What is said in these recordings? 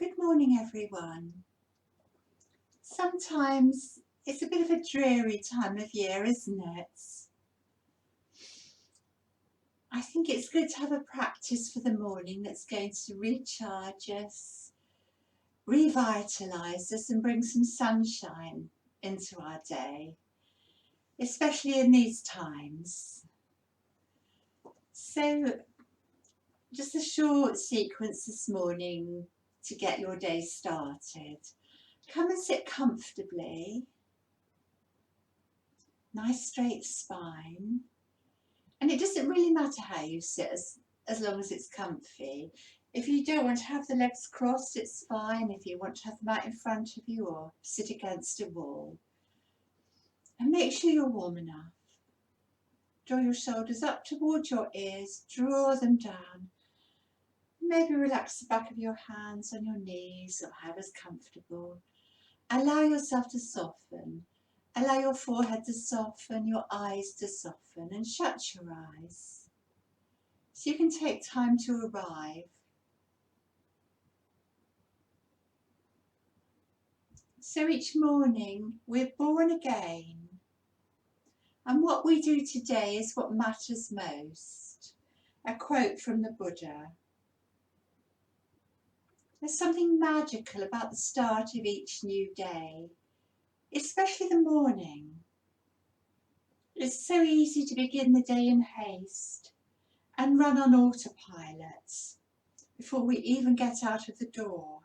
Good morning, everyone. Sometimes it's a bit of a dreary time of year, isn't it? I think it's good to have a practice for the morning that's going to recharge us, revitalise us, and bring some sunshine into our day, especially in these times. So, just a short sequence this morning to get your day started. Come and sit comfortably. Nice straight spine, and it doesn't really matter how you sit as long as it's comfy. If you don't want to have the legs crossed, it's fine. If you want to have them out in front of you or sit against a wall, and make sure you're warm enough. Draw your shoulders up towards your ears, draw them down. Maybe relax the back of your hands on your knees or however's comfortable. Allow yourself to soften. Allow your forehead to soften, your eyes to soften, and shut your eyes so you can take time to arrive. So each morning we're born again, and what we do today is what matters most. A quote from the Buddha. There's something magical about the start of each new day, especially the morning. It's so easy to begin the day in haste and run on autopilot before we even get out of the door.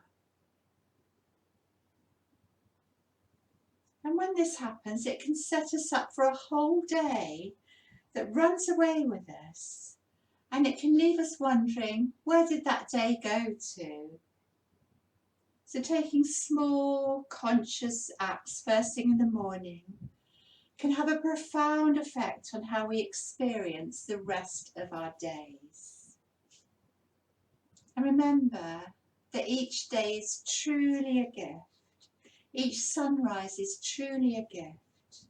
And when this happens, it can set us up for a whole day that runs away with us, and it can leave us wondering, where did that day go to? So taking small, conscious acts first thing in the morning can have a profound effect on how we experience the rest of our days. And remember that each day is truly a gift. Each sunrise is truly a gift.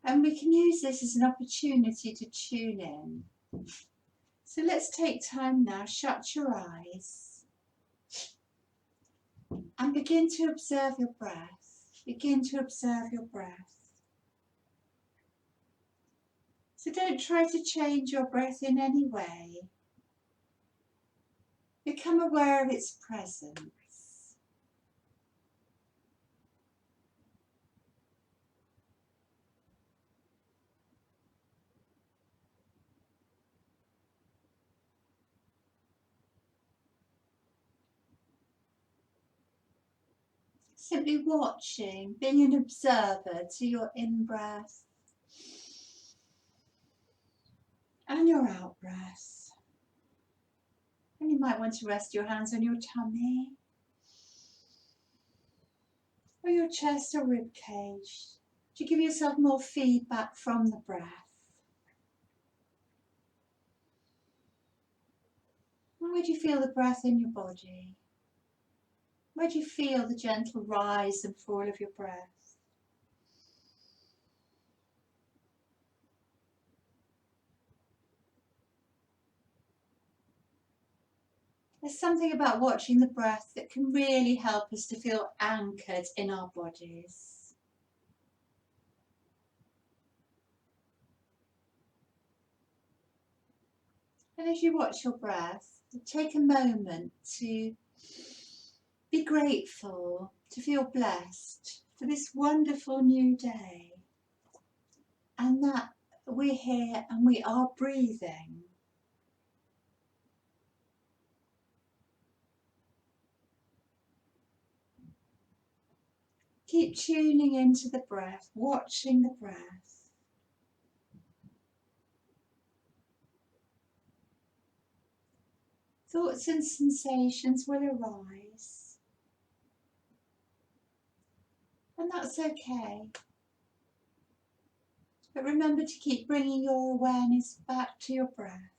And we can use this as an opportunity to tune in. So let's take time now, shut your eyes, and begin to observe your breath. Begin to observe your breath. So don't try to change your breath in any way. Become aware of its presence. Simply watching, being an observer to your in-breath and your out-breath. And you might want to rest your hands on your tummy or your chest or rib cage to give yourself more feedback from the breath. And where do you feel the breath in your body? Where do you feel the gentle rise and fall of your breath? There's something about watching the breath that can really help us to feel anchored in our bodies. And as you watch your breath, take a moment to be grateful, to feel blessed for this wonderful new day, and that we're here and we are breathing. Keep tuning into the breath, watching the breath. Thoughts and sensations will arise, and that's okay. But remember to keep bringing your awareness back to your breath.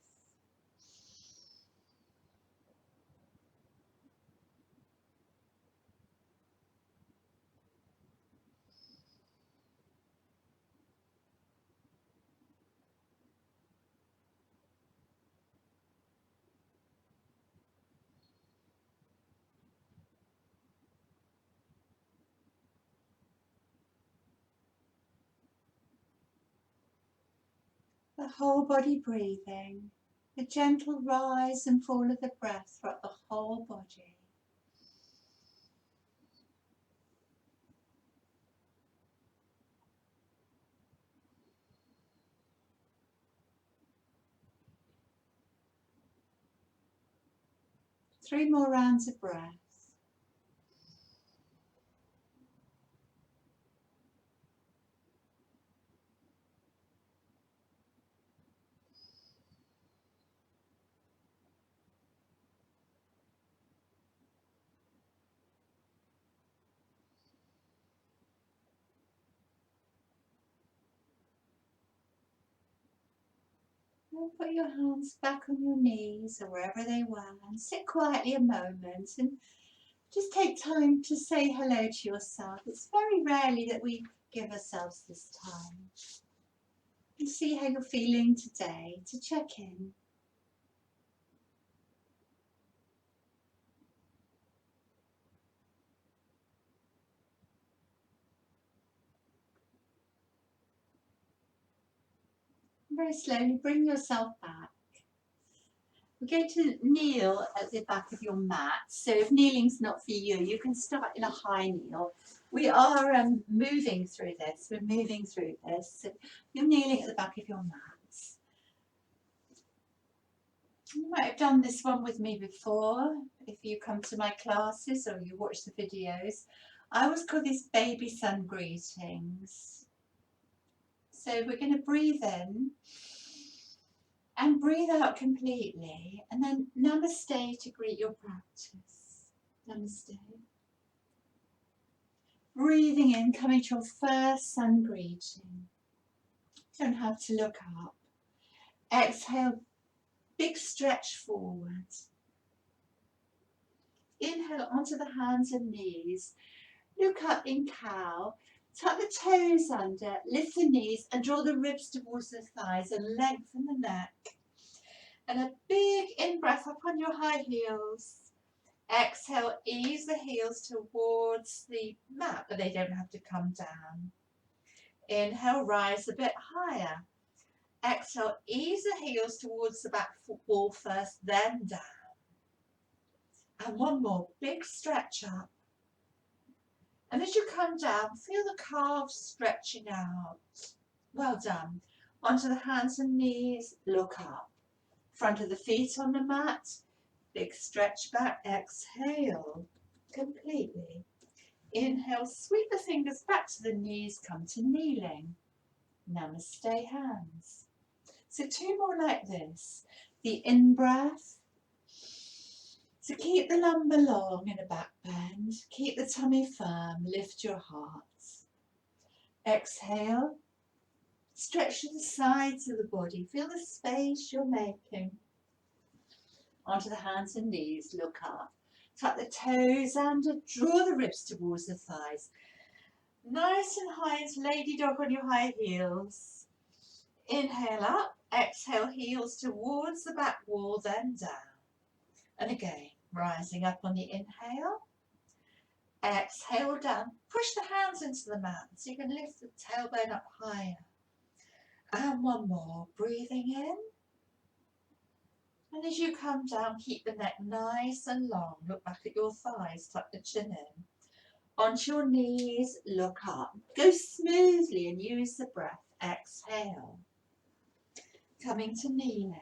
The whole body breathing. A gentle rise and fall of the breath throughout the whole body. Three more rounds of breath. And put your hands back on your knees or wherever they were and sit quietly a moment and just take time to say hello to yourself. It's very rarely that we give ourselves this time. And see how you're feeling today, to check in. Very slowly bring yourself back. We're going to kneel at the back of your mat. So if kneeling's not for you, you can start in a high kneel. We are moving through this. We're moving through this. So you're kneeling at the back of your mat. You might have done this one with me before if you come to my classes or you watch the videos. I always call these baby sun greetings. So we're going to breathe in and breathe out completely, and then namaste to greet your practice. Namaste. Breathing in, coming to your first sun greeting. You don't have to look up. Exhale, big stretch forward. Inhale onto the hands and knees. Look up in cow. Tuck the toes under, lift the knees and draw the ribs towards the thighs and lengthen the neck. And a big in-breath up on your high heels. Exhale, ease the heels towards the mat, but they don't have to come down. Inhale, rise a bit higher. Exhale, ease the heels towards the back wall first, then down. And one more, big stretch up. And as you come down, feel the calves stretching out. Well done. Onto the hands and knees, look up. Front of the feet on the mat, big stretch back, exhale completely. Inhale, sweep the fingers back to the knees, come to kneeling. Namaste hands. So two more like this. The in-breath. So keep the lumbar long in a back bend. Keep the tummy firm, lift your heart. Exhale, stretch to the sides of the body. Feel the space you're making. Onto the hands and knees, look up. Tuck the toes under, draw the ribs towards the thighs. Nice and high as lady dog on your high heels. Inhale up, exhale, heels towards the back wall, then down. And again, rising up on the inhale. Exhale down, push the hands into the mat so you can lift the tailbone up higher. And one more, breathing in. And as you come down, keep the neck nice and long. Look back at your thighs, tuck the chin in. Onto your knees, look up. Go smoothly and use the breath. Exhale. Coming to kneeling.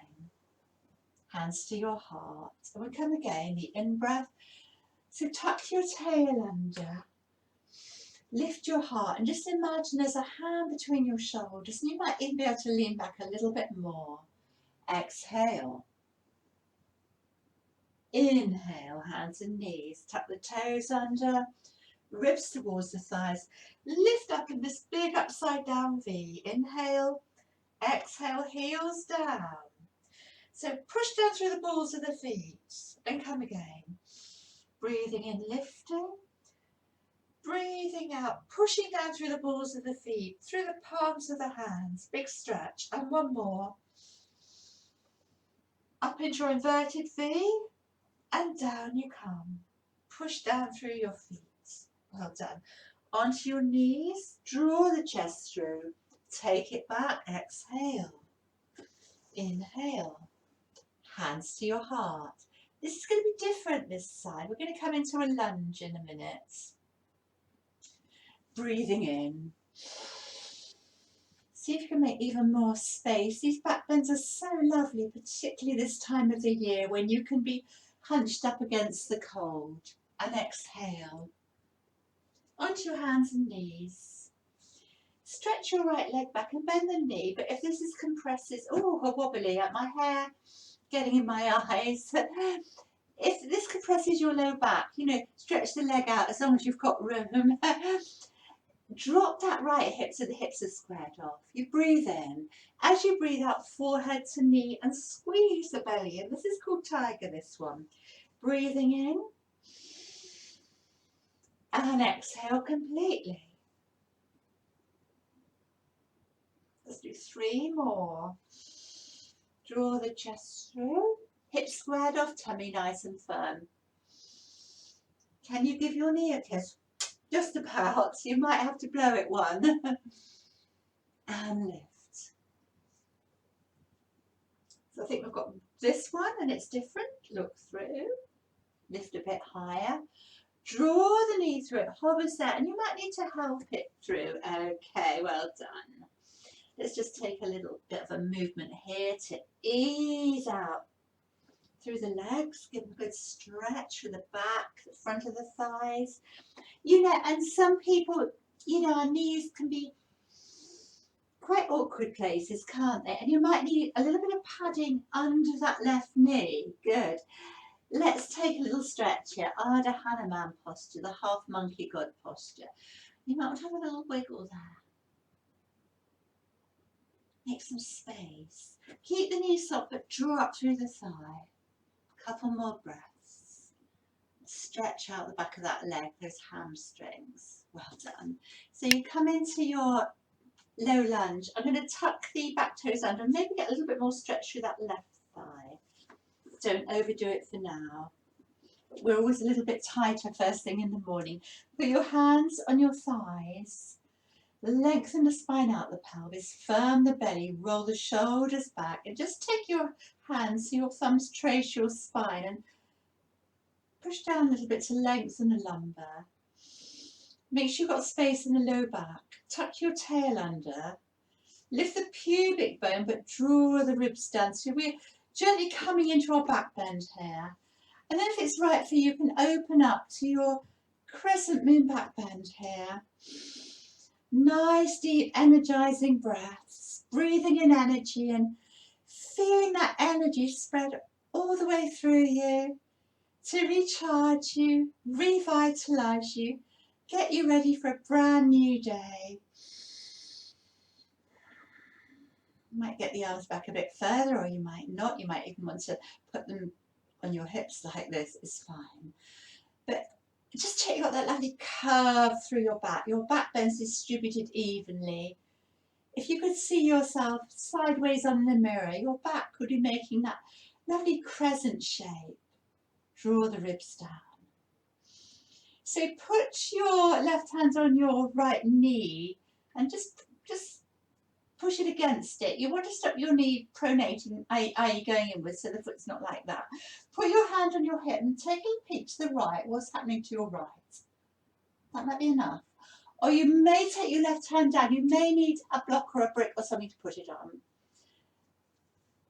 Hands to your heart. And we come again, the in-breath. So tuck your tail under. Lift your heart and just imagine there's a hand between your shoulders and you might even be able to lean back a little bit more. Exhale. Inhale, hands and knees. Tuck the toes under. Ribs towards the thighs. Lift up in this big upside down V. Inhale, exhale, heels down. So push down through the balls of the feet and come again. Breathing in, lifting. Breathing out, pushing down through the balls of the feet, through the palms of the hands. Big stretch. And one more. Up into your inverted V and down you come. Push down through your feet. Well done. Onto your knees, draw the chest through, take it back, exhale. Inhale, hands to your heart. This is going to be different this side. We're going to come into a lunge in a minute. Breathing in. See if you can make even more space. These back bends are so lovely, particularly this time of the year when you can be hunched up against the cold. And exhale. Onto your hands and knees. Stretch your right leg back and bend the knee, but if this is compresses, oh, wobbly, my hair getting in my eyes. If this compresses your low back, you know, stretch the leg out as long as you've got room. Drop that right hip so the hips are squared off. You breathe in. As you breathe out, forehead to knee and squeeze the belly in. This is called tiger, this one. Breathing in. And exhale completely. Let's do 3 more. Draw the chest through. Hips squared off, tummy nice and firm. Can you give your knee a kiss? Just about. You might have to blow it one. And lift. So I think we've got this one and it's different. Look through. Lift a bit higher. Draw the knee through. It hovers there and you might need to help it through. Okay, well done. Let's just take a little bit of a movement here to ease out through the legs. Give a good stretch for the back, the front of the thighs. You know, and some people, you know, our knees can be quite awkward places, can't they? And you might need a little bit of padding under that left knee. Good. Let's take a little stretch here. Ardha Hanuman posture, the half monkey god posture. You might want to have a little wiggle there. Make some space. Keep the knee soft, but draw up through the thigh. A couple more breaths. Stretch out the back of that leg, those hamstrings. Well done. So you come into your low lunge. I'm going to tuck the back toes under and maybe get a little bit more stretch through that left thigh. Don't overdo it for now. We're always a little bit tighter first thing in the morning. Put your hands on your thighs. Lengthen the spine out the pelvis, firm the belly, roll the shoulders back, and just take your hands so your thumbs trace your spine and push down a little bit to lengthen the lumbar. Make sure you've got space in the low back. Tuck your tail under. Lift the pubic bone, but draw the ribs down. So we're gently coming into our back bend here. And then if it's right for you, you can open up to your crescent moon back bend here. Nice, deep, energizing breaths, breathing in energy and feeling that energy spread all the way through you to recharge you, revitalize you, get you ready for a brand new day. You might get the arms back a bit further or you might not. You might even want to put them on your hips like this, it's fine. But just check you got that lovely curve through your back. Your back bend's distributed evenly. If you could see yourself sideways on the mirror, your back could be making that lovely crescent shape. Draw the ribs down. So put your left hand on your right knee and just push it against it. You want to stop your knee pronating, i.e. going inwards, so the foot's not like that. Put your hand on your hip and take a peek to the right. What's happening to your right? That might be enough. Or you may take your left hand down. You may need a block or a brick or something to put it on.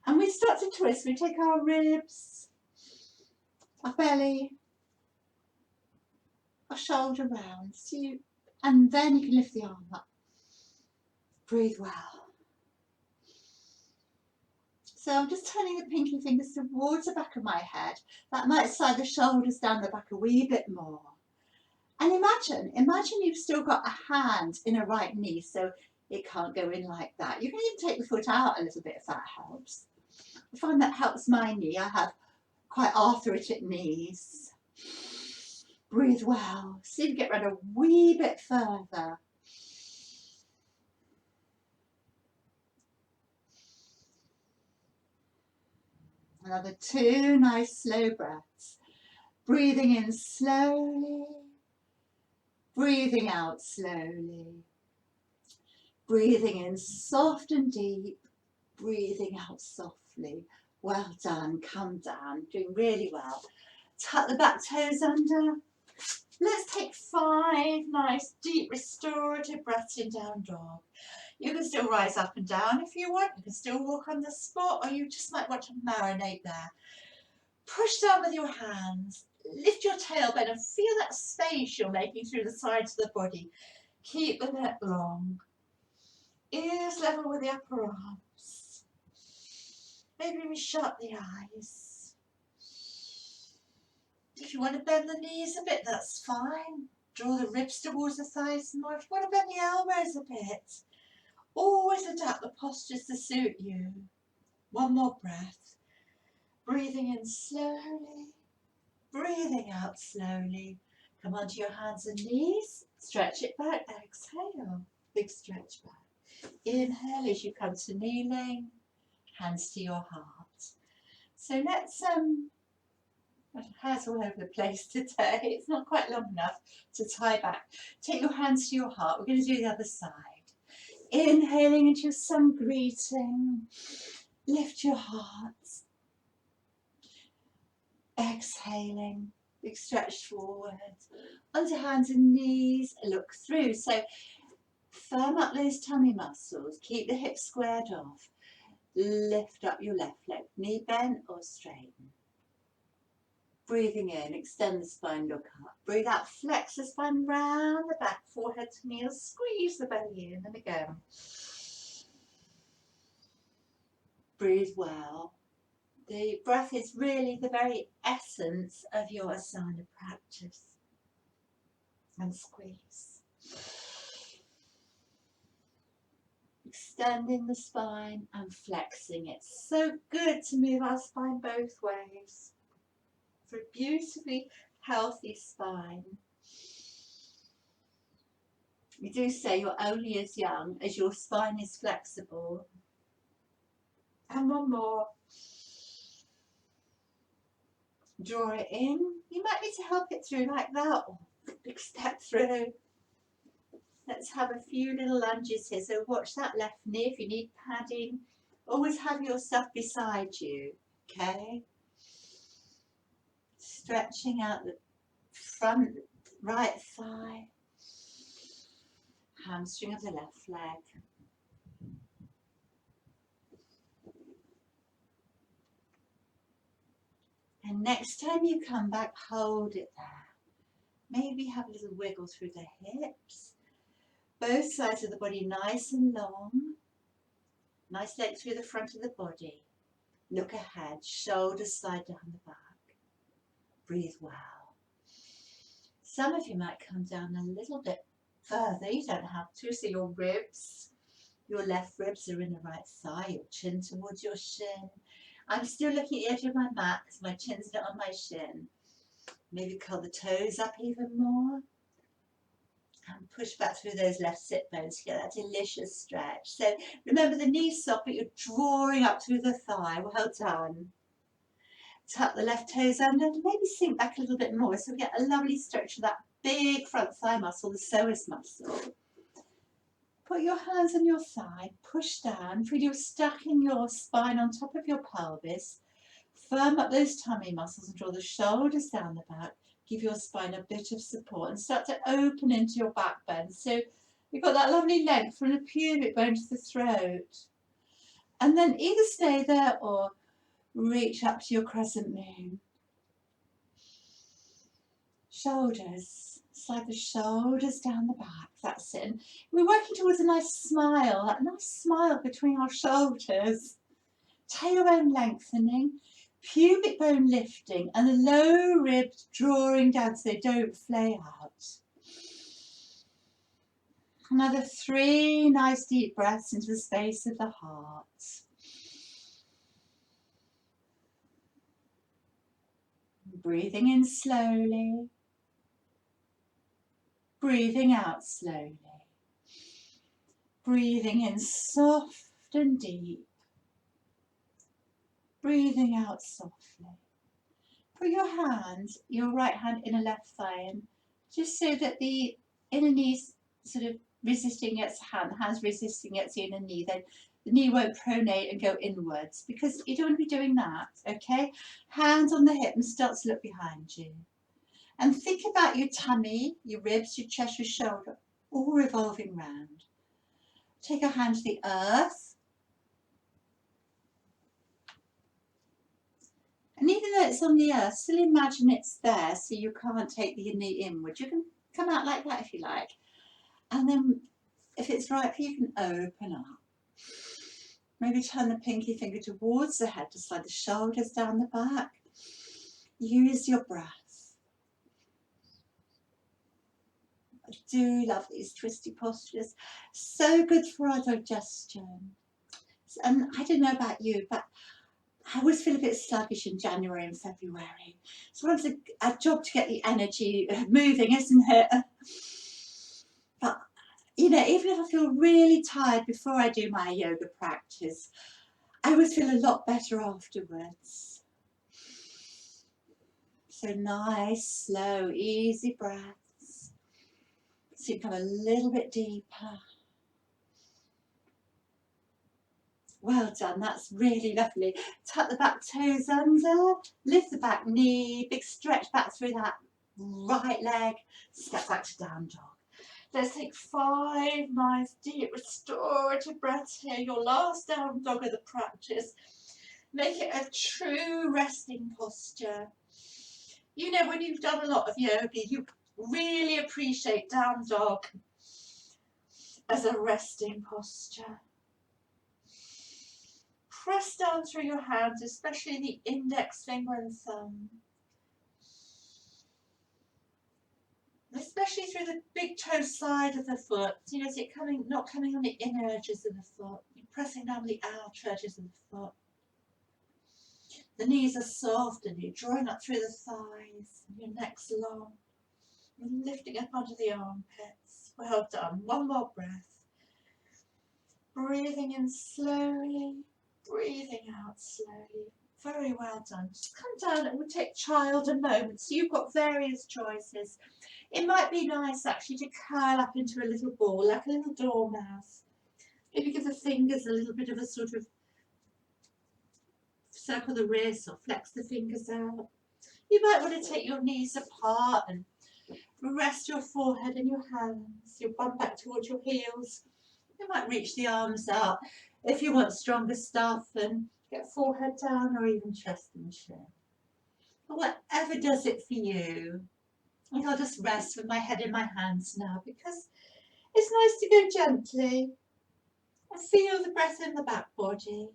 And we start to twist. We take our ribs, our belly, our shoulder round. And then you can lift the arm up. Breathe well. So I'm just turning the pinky fingers towards the back of my head. That might slide the shoulders down the back a wee bit more. And imagine you've still got a hand in a right knee, so it can't go in like that. You can even take the foot out a little bit if that helps. I find that helps my knee. I have quite arthritic knees. Breathe well. See if you get round a wee bit further. Another 2 nice slow breaths. Breathing in slowly. Breathing out slowly. Breathing in soft and deep. Breathing out softly. Well done, come down, doing really well. Tuck the back toes under. Let's take 5 nice deep restorative breaths in down dog. You can still rise up and down if you want. You can still walk on the spot, or you just might want to marinate there. Push down with your hands. Lift your tailbone and feel that space you're making through the sides of the body. Keep the neck long. Ears level with the upper arms. Maybe we shut the eyes. If you want to bend the knees a bit, that's fine. Draw the ribs towards the thighs more. If you want to bend the elbows a bit, always adapt the postures to suit you. One more breath. Breathing in slowly. Breathing out slowly. Come onto your hands and knees. Stretch it back. Exhale. Big stretch back. Inhale as you come to kneeling. Hands to your heart. So let's my hair's all over the place today. It's not quite long enough to tie back. Take your hands to your heart. We're going to do the other side. Inhaling into your sun greeting. Lift your heart. Exhaling. Big stretch forward. Onto hands and knees. Look through. So firm up those tummy muscles. Keep the hips squared off. Lift up your left leg. Knee bent or straighten. Breathing in, extend the spine, look up. Breathe out, flex the spine round the back, forehead to knee, squeeze the belly in, and again. Breathe well. The breath is really the very essence of your asana practice. And squeeze. Extending the spine and flexing. It's so good to move our spine both ways. For a beautifully healthy spine. We do say you're only as young as your spine is flexible. And one more. Draw it in. You might need to help it through like that. Or big step through. Let's have a few little lunges here. So watch that left knee if you need padding. Always have your stuff beside you. Okay? Stretching out the front right thigh, hamstring of the left leg. And next time you come back, hold it there. Maybe have a little wiggle through the hips. Both sides of the body nice and long. Nice length through the front of the body. Look ahead, shoulders slide down the back. Breathe well. Some of you might come down a little bit further. You don't have to. So your ribs, your left ribs are in the right thigh, your chin towards your shin. I'm still looking at the edge of my mat because my chin's not on my shin. Maybe curl the toes up even more. And push back through those left sit bones to get that delicious stretch. So remember the knees soft, you're drawing up through the thigh. Well done. Tuck the left toes under and maybe sink back a little bit more so we get a lovely stretch of that big front thigh muscle, the psoas muscle. Put your hands on your thigh, push down, feel you're stucking your spine on top of your pelvis. Firm up those tummy muscles and draw the shoulders down the back. Give your spine a bit of support and start to open into your back bend. So you've got that lovely length from the pubic bone to the throat. And then either stay there or reach up to your crescent moon. Shoulders, slide the shoulders down the back, that's it. And we're working towards a nice smile, that nice smile between our shoulders. Tailbone lengthening, pubic bone lifting, and the low ribs drawing down so they don't flay out. Another 3 nice deep breaths into the space of the heart. Breathing in slowly. Breathing out slowly. Breathing in soft and deep. Breathing out softly. Put your hand, your right hand in a left thigh, and just so that the inner knee's sort of resisting its hand, hands resisting its inner knee, then The knee won't pronate and go inwards because you don't want to be doing that, okay? Hands on the hip and start to look behind you. And think about your tummy, your ribs, your chest, your shoulder, all revolving round. Take a hand to the earth. And even though it's on the earth, still imagine it's there so you can't take the knee inward. You can come out like that if you like. And then if it's right for you, you can open up. Maybe turn the pinky finger towards the head to slide the shoulders down the back. Use your breath. I do love these twisty postures. So good for our digestion. And I don't know about you, but I always feel a bit sluggish in January and February. So it's a job to get the energy moving, isn't it? But, you know, even if I feel really tired before I do my yoga practice, I always feel a lot better afterwards. So nice, slow, easy breaths. So you come a little bit deeper. Well done, that's really lovely. Tuck the back toes under, lift the back knee, big stretch back through that right leg, step back to down dog. Let's take 5 nice deep restorative breaths here, your last down dog of the practice. Make it a true resting posture. You know, when you've done a lot of yoga, you really appreciate down dog as a resting posture. Press down through your hands, especially the index finger and thumb. Especially through the big toe side of the foot. You know, is it not coming on the inner edges of the foot? You're pressing down the outer edges of the foot. The knees are soft and you're drawing up through the thighs. And your neck's long. You're lifting up onto the armpits. Well done. One more breath. Breathing in slowly. Breathing out slowly. Very well done. Just come down and we'll take child a moment. So you've got various choices. It might be nice actually to curl up into a little ball, like a little dormouse. Maybe give the fingers a little bit of a sort of circle the wrists or flex the fingers out. You might want to take your knees apart and rest your forehead in your hands, your bum back towards your heels. You might reach the arms out if you want stronger stuff and get forehead down or even chest and chin. But whatever does it for you. I'll just rest with my head in my hands now because it's nice to go gently and feel the breath in the back body.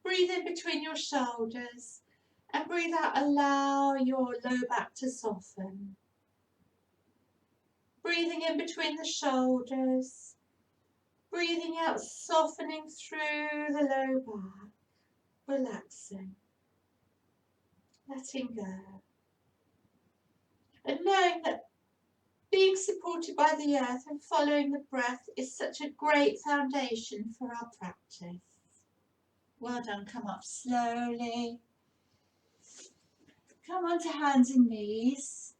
Breathe in between your shoulders and breathe out, allow your low back to soften. Breathing in between the shoulders, breathing out, softening through the low back, relaxing, letting go. And knowing that being supported by the earth and following the breath is such a great foundation for our practice. Well done, come up slowly. Come onto hands and knees.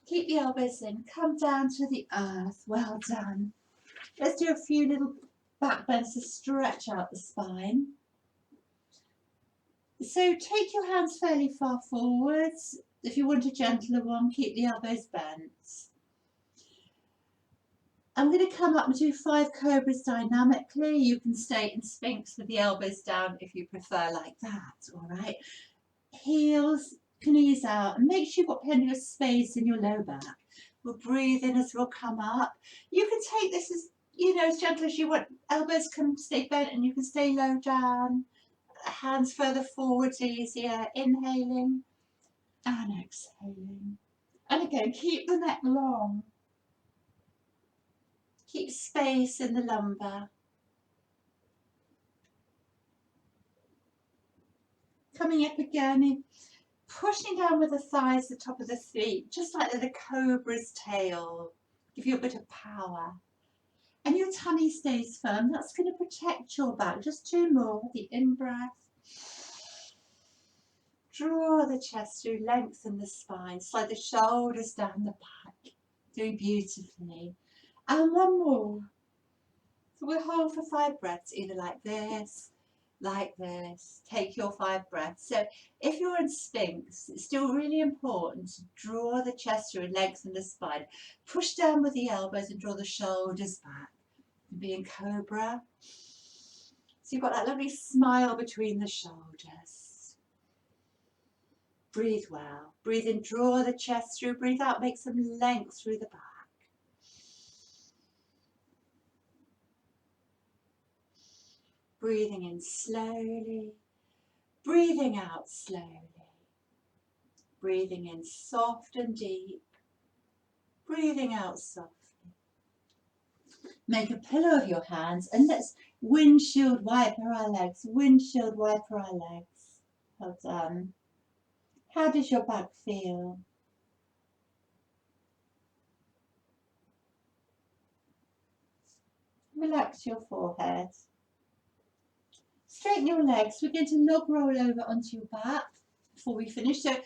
Keep the elbows in, come down to the earth, well done. Let's do a few little back bends to stretch out the spine. So take your hands fairly far forwards. If you want a gentler one, keep the elbows bent. I'm going to come up and do 5 cobras dynamically. You can stay in Sphinx with the elbows down if you prefer like that, all right? Heels, knees out, and make sure you've got plenty of space in your low back. We'll breathe in as we'll come up. You can take this as, you know, as gentle as you want. Elbows can stay bent and you can stay low down. Hands further forwards easier. Inhaling and exhaling. And again, keep the neck long. Keep space in the lumbar. Coming up again, pushing down with the thighs, the top of the feet, just like the cobra's tail. Give you a bit of power. And your tummy stays firm. That's going to protect your back. Just 2 more. The in-breath. Draw the chest through, lengthen the spine. Slide the shoulders down the back. Doing beautifully. And 1 more. So we'll hold for 5 breaths, either like this, take your 5 breaths. So if you're in Sphinx, it's still really important to draw the chest through and lengthen the spine. Push down with the elbows and draw the shoulders back. Be in Cobra. So you've got that lovely smile between the shoulders. Breathe well. Breathe in, draw the chest through. Breathe out, make some length through the back. Breathing in slowly. Breathing out slowly. Breathing in soft and deep. Breathing out softly. Make a pillow of your hands and let's windshield wiper our legs. Windshield wiper our legs. Well done. How does your back feel? Relax your forehead. Straighten your legs. We're going to log roll over onto your back before we finish. So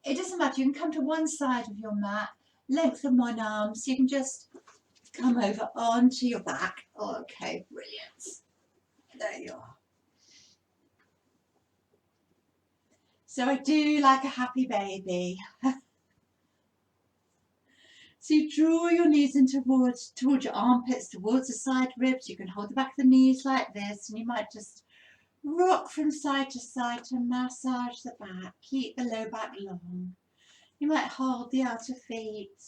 it doesn't matter. You can come to one side of your mat, lengthen one arm, so you can just come over onto your back. Okay, brilliant. There you are. So I do like a happy baby. So you draw your knees in towards your armpits, towards the side ribs. You can hold the back of the knees like this, and you might just rock from side to massage the back. Keep the low back long. You might hold the outer feet.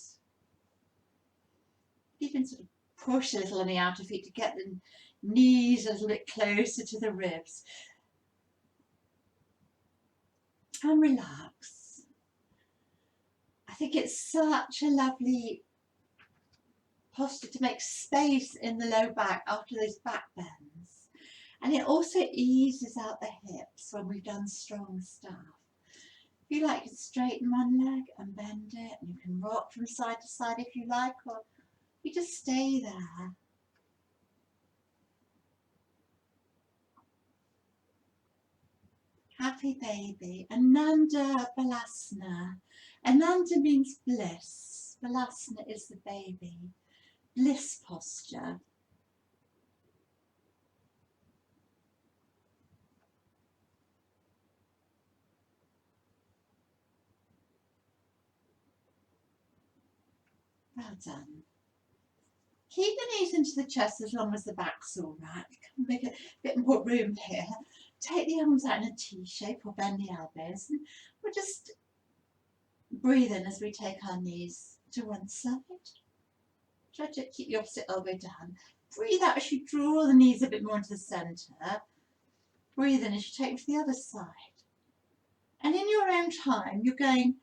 Even sort of push a little on the outer feet to get the knees a little bit closer to the ribs. And relax. I think it's such a lovely posture to make space in the low back after those back bends. And it also eases out the hips when we've done strong stuff. If you like, you can straighten one leg and bend it, and you can rock from side to side if you like, or you just stay there. Happy baby. Ananda Balasana. Ananda means bliss. Balasana is the baby. Bliss posture. Well done. Keep the knees into the chest as long as the back's all right. Make a bit more room here. Take the arms out in a T shape or bend the elbows. And we'll just breathe in as we take our knees to one side. Try to keep the opposite elbow down. Breathe out as you draw the knees a bit more into the centre. Breathe in as you take them to the other side. And in your own time, you're going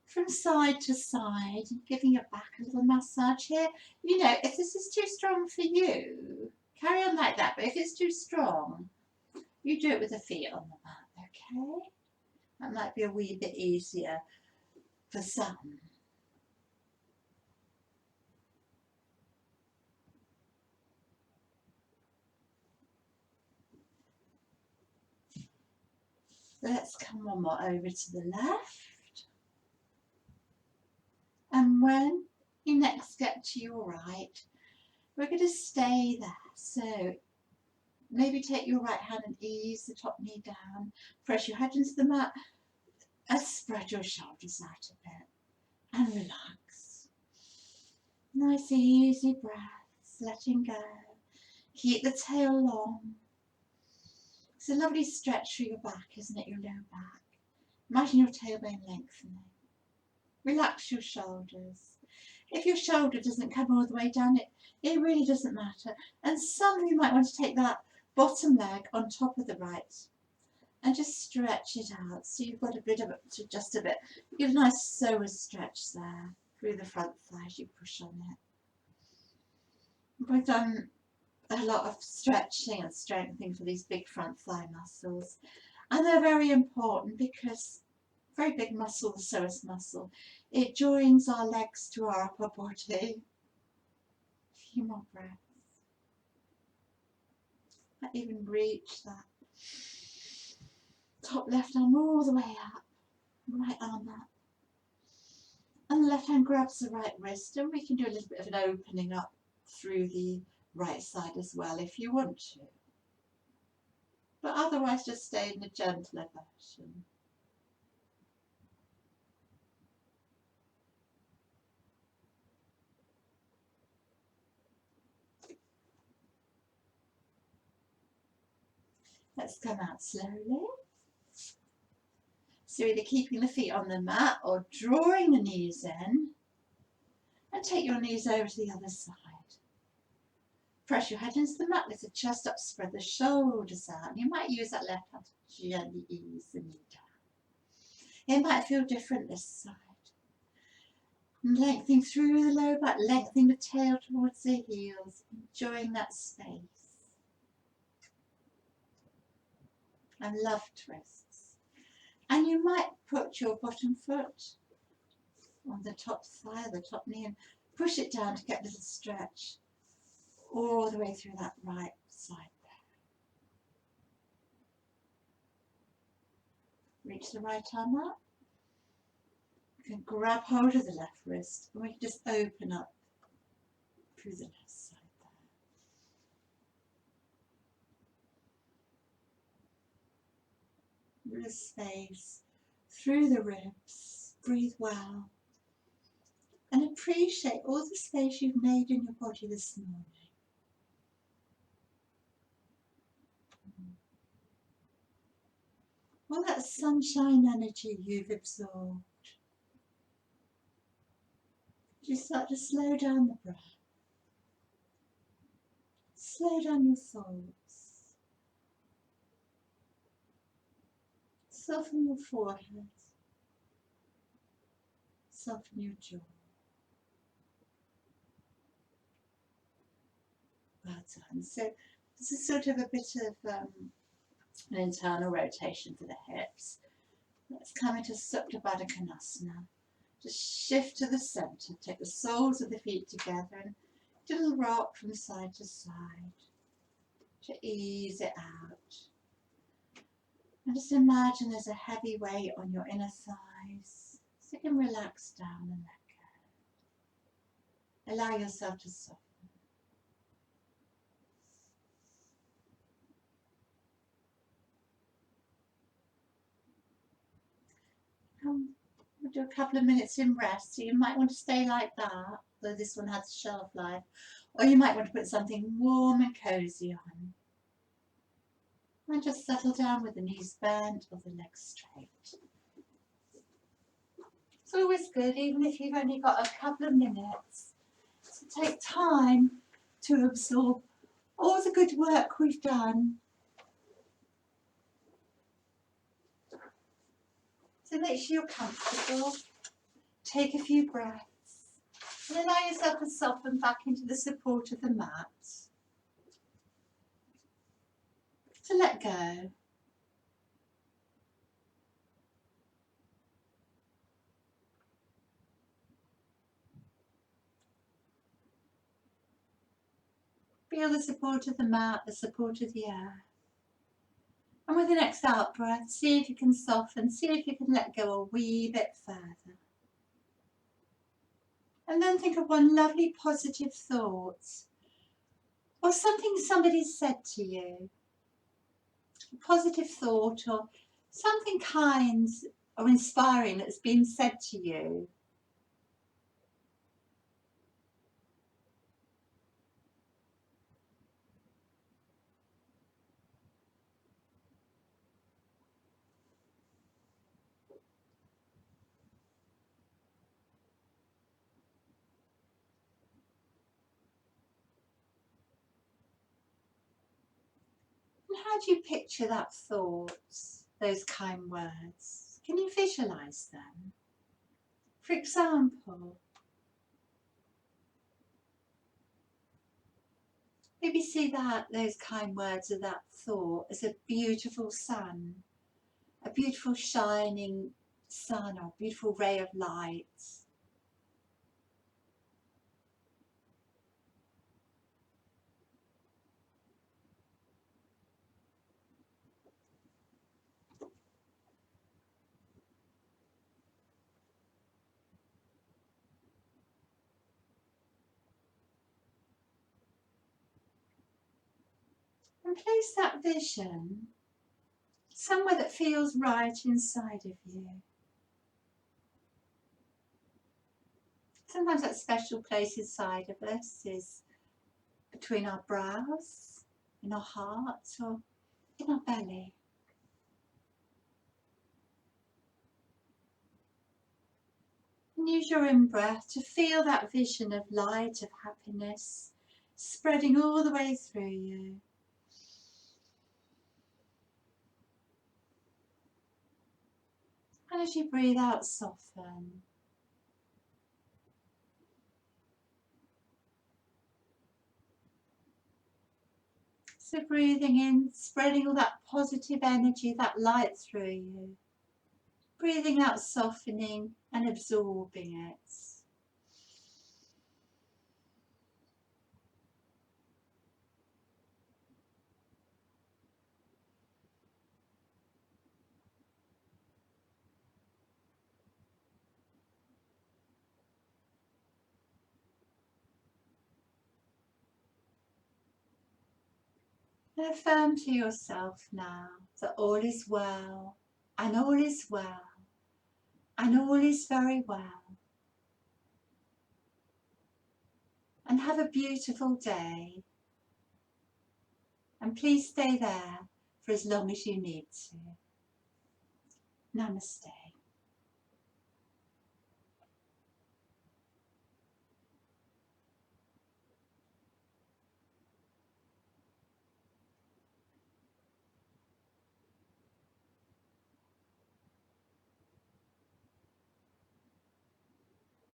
from side to side, giving your back a little massage here. You know, if this is too strong for you, carry on like that. But if it's too strong, you do it with the feet on the mat, okay? That might be a wee bit easier for some. Let's come one more over to the left. And when you next get to your right, we're going to stay there. So maybe take your right hand and ease the top knee down. Press your head into the mat and spread your shoulders out a bit. And relax. Nice easy breaths, letting go. Keep the tail long. It's a lovely stretch for your back, isn't it, your low back? Imagine your tailbone lengthening. Relax your shoulders. If your shoulder doesn't come all the way down, it really doesn't matter. And some of you might want to take that bottom leg on top of the right and just stretch it out. So you've got a bit of it, just a bit. Get a nice psoas stretch there through the front thigh as you push on it. We've done a lot of stretching and strengthening for these big front thigh muscles, and they're very important because very big muscle, the psoas muscle, it joins our legs to our upper body. A few more breaths. Might even reach that top left arm all the way up, right arm up, and the left hand grabs the right wrist, and we can do a little bit of an opening up through the right side as well if you want to. But otherwise just stay in the gentler version. Let's come out slowly. So either keeping the feet on the mat or drawing the knees in, and take your knees over to the other side. Press your head into the mat, lift the chest up, spread the shoulders out. And you might use that left hand to gently ease the knee down. It might feel different this side. And lengthening through the lower back, lengthening the tail towards the heels, enjoying that space. And love twists. And you might put your bottom foot on the top thigh, the top knee, and push it down to get a little stretch all the way through that right side there. Reach the right arm up. You can grab hold of the left wrist, and we can just open up through the left side there. Little space through the ribs. Breathe well. And appreciate all the space you've made in your body this morning. All that sunshine energy you've absorbed. You start to slow down the breath. Slow down your thoughts. Soften your forehead. Soften your jaw. Well done. So this is sort of a bit of an internal rotation for the hips. Let's come into Supta Baddha Konasana. Just shift to the centre. Take the soles of the feet together and do a little rock from side to side to ease it out. And just imagine there's a heavy weight on your inner thighs, so you can relax down and let go. Allow yourself to soften. We'll do a couple of minutes in rest, so you might want to stay like that, though this one has a shelf life, or you might want to put something warm and cosy on. And just settle down with the knees bent or the legs straight. It's always good, even if you've only got a couple of minutes, to take time to absorb all the good work we've done. So make sure you're comfortable, take a few breaths, and allow yourself to soften back into the support of the mat. To let go. Feel the support of the mat, the support of the earth. And with the next out breath, see if you can soften, see if you can let go a wee bit further. And then think of one lovely positive thought, or something somebody said to you. A positive thought or something kind or inspiring that's been said to you. And how do you picture that thought, those kind words? Can you visualise them? For example, maybe see those kind words of that thought as a beautiful sun, a beautiful shining sun or a beautiful ray of light. And place that vision somewhere that feels right inside of you. Sometimes that special place inside of us is between our brows, in our heart, or in our belly. And use your in-breath to feel that vision of light, of happiness, spreading all the way through you. And as you breathe out, soften. So breathing in, spreading all that positive energy, that light through you. Breathing out, softening and absorbing it. And affirm to yourself now that all is well, and all is well, and all is very well. And have a beautiful day. And please stay there for as long as you need to. Namaste.